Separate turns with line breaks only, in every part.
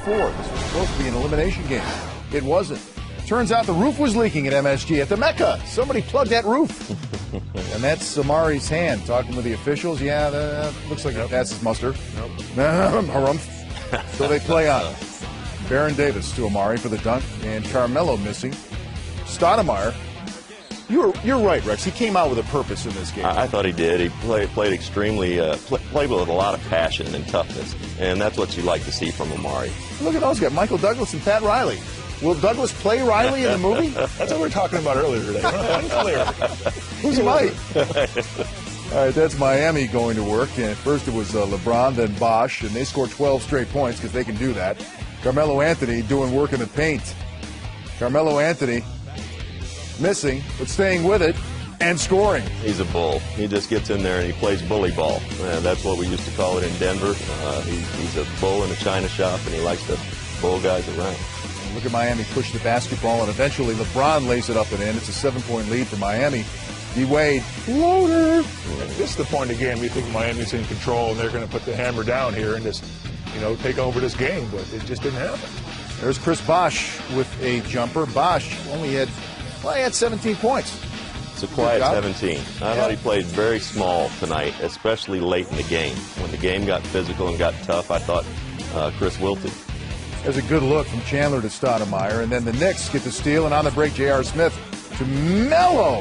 4. This was supposed to be an elimination game. It wasn't. Turns out the roof was leaking at MSG at the Mecca. Somebody plugged that roof. And that's Amari's hand talking with the officials. Yeah, that looks like it passes muster. Nope. So they play on. Baron Davis to Amari for the dunk, and Carmelo missing. Stoudemire. You're right, Rex. He came out with a purpose in this game.
I thought he did. He played extremely, played with a lot of passion and toughness, and that's what you like to see from Amari.
Look at those guys, Michael Douglas and Pat Riley. Will Douglas play Riley in the movie?
That's what we were talking about earlier today. Unclear.
Who's he might? All right, that's Miami going to work. And first it was LeBron, then Bosch, and they scored 12 straight points because they can do that. Carmelo Anthony doing work in the paint. Carmelo Anthony missing, but staying with it and scoring.
He's a bull. He just gets in there and he plays bully ball. That's what we used to call it in Denver. He's a bull in a china shop, and he likes to bull guys around.
And look at Miami push the basketball, and eventually LeBron lays it up and in. It's a 7-point lead for Miami. D-Wade, loader.
This is the point of the game. We think Miami's in control, and they're going to put the hammer down here and just, take over this game, but it just didn't happen.
There's Chris Bosch with a jumper. Bosch only had 17 points.
It's a quiet 17. I thought he played very small tonight, especially late in the game. When the game got physical and got tough, I thought Chris wilted.
There's a good look from Chandler to Stoudemire, and then the Knicks get the steal, and on the break, J.R. Smith to Melo,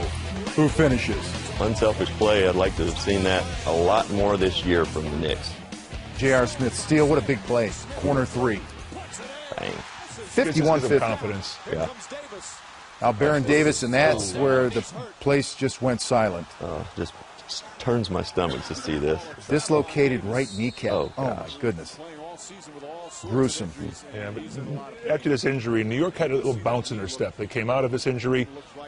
who finishes.
Unselfish play. I'd like to have seen that a lot more this year from the Knicks.
J.R. Smith steal. What a big play. Corner 3.
Dang.
51-50.
Confidence.
Yeah.
Now Baron Davis, and that's where the place just went silent.
Just turns my stomach to see this.
Dislocated right kneecap.
Oh,
my goodness. Gruesome.
Yeah, but after this injury, New York had a little bounce in their step. They came out of this injury,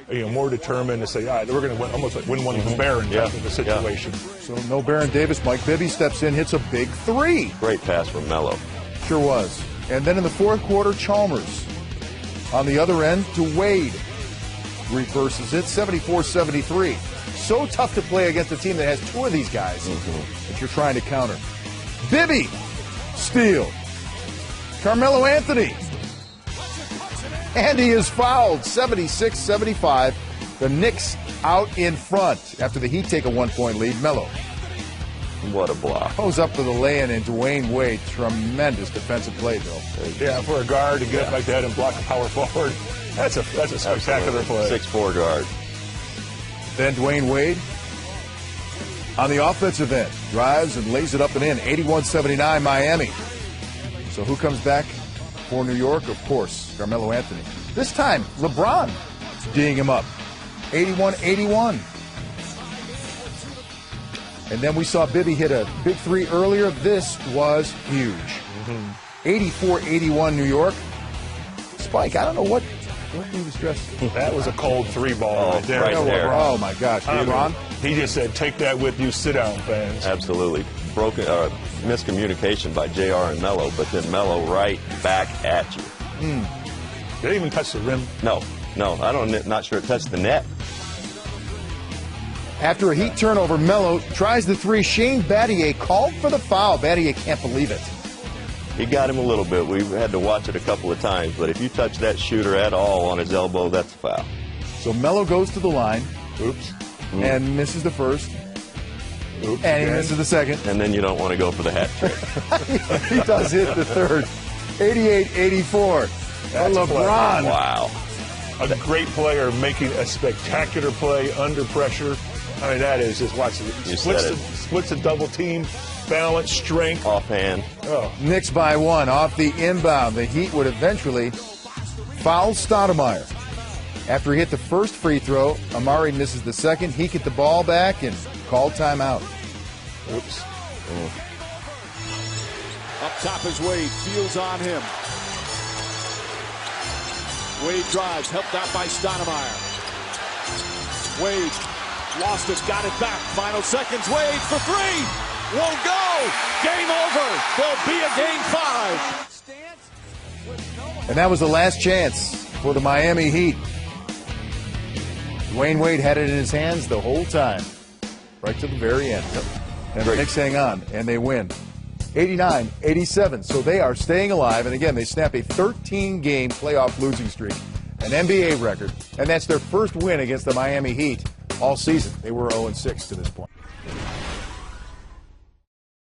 more determined to say, all right, we're going to win, almost like win one for Baron type of a situation.
So no Baron Davis. Mike Bibby steps in, hits a big 3.
Great pass from Melo.
Sure was. And then in the fourth quarter, Chalmers on the other end to Wade. Reverses it, 74-73. So tough to play against a team that has 2 of these guys that you're trying to counter. Bibby, steal. Carmelo Anthony. And he is fouled, 76-75. The Knicks out in front after the Heat take a 1-point lead. Melo.
What a block.
Goes up for the lay-in, and Dwayne Wade, tremendous defensive play, Bill.
Yeah, for a guard to get up like that and block a power forward, that's a spectacular play.
6'4" guard.
Then Dwayne Wade on the offensive end, drives and lays it up and in, 81-79 Miami. So who comes back for New York? Of course, Carmelo Anthony. This time, LeBron D'ing him up, 81-81. And then we saw Bibby hit a big 3 earlier. This was huge. 84-81 New York. Spike, I don't know what he was dressed.
That was a cold 3 ball right there.
Right there.
Oh, my gosh. LeBron?
He just said, take that with you, sit down, fans.
Absolutely. Broken miscommunication by JR and Melo, but then Melo right back at you.
Did it even touch the rim?
No, not sure it touched the net.
After a Heat turnover, Melo tries the 3. Shane Battier called for the foul. Battier can't believe it.
He got him a little bit. We had to watch it a couple of times, but if you touch that shooter at all on his elbow, that's a foul.
So Melo goes to the line.
Oops.
And misses the first.
Oops.
And he misses the second.
And then you don't want to go for the hat trick.
He does hit the third. 88-84.
That's
LeBron.
Wow.
A great player making a spectacular play under pressure. I mean, that is just watch it. Splits a double team, balance, strength.
Offhand.
Oh.
Knicks by 1 off the inbound. The Heat would eventually foul Stoudemire. After he hit the first free throw, Amari misses the second. He get the ball back and called timeout.
Oops.
Up top is Wade. Fields on him. Wade drives, helped out by Stoudemire. Wade lost it, got it back. Final seconds. Wade for 3. Won't go. Game over. There'll be a game 5.
And that was the last chance for the Miami Heat. Dwayne Wade had it in his hands the whole time, right to the very end. And the Knicks hang on, and they win. 89-87. So they are staying alive. And again, they snap a 13-game playoff losing streak, an NBA record, and that's their first win against the Miami Heat all season. They were 0-6 to this point.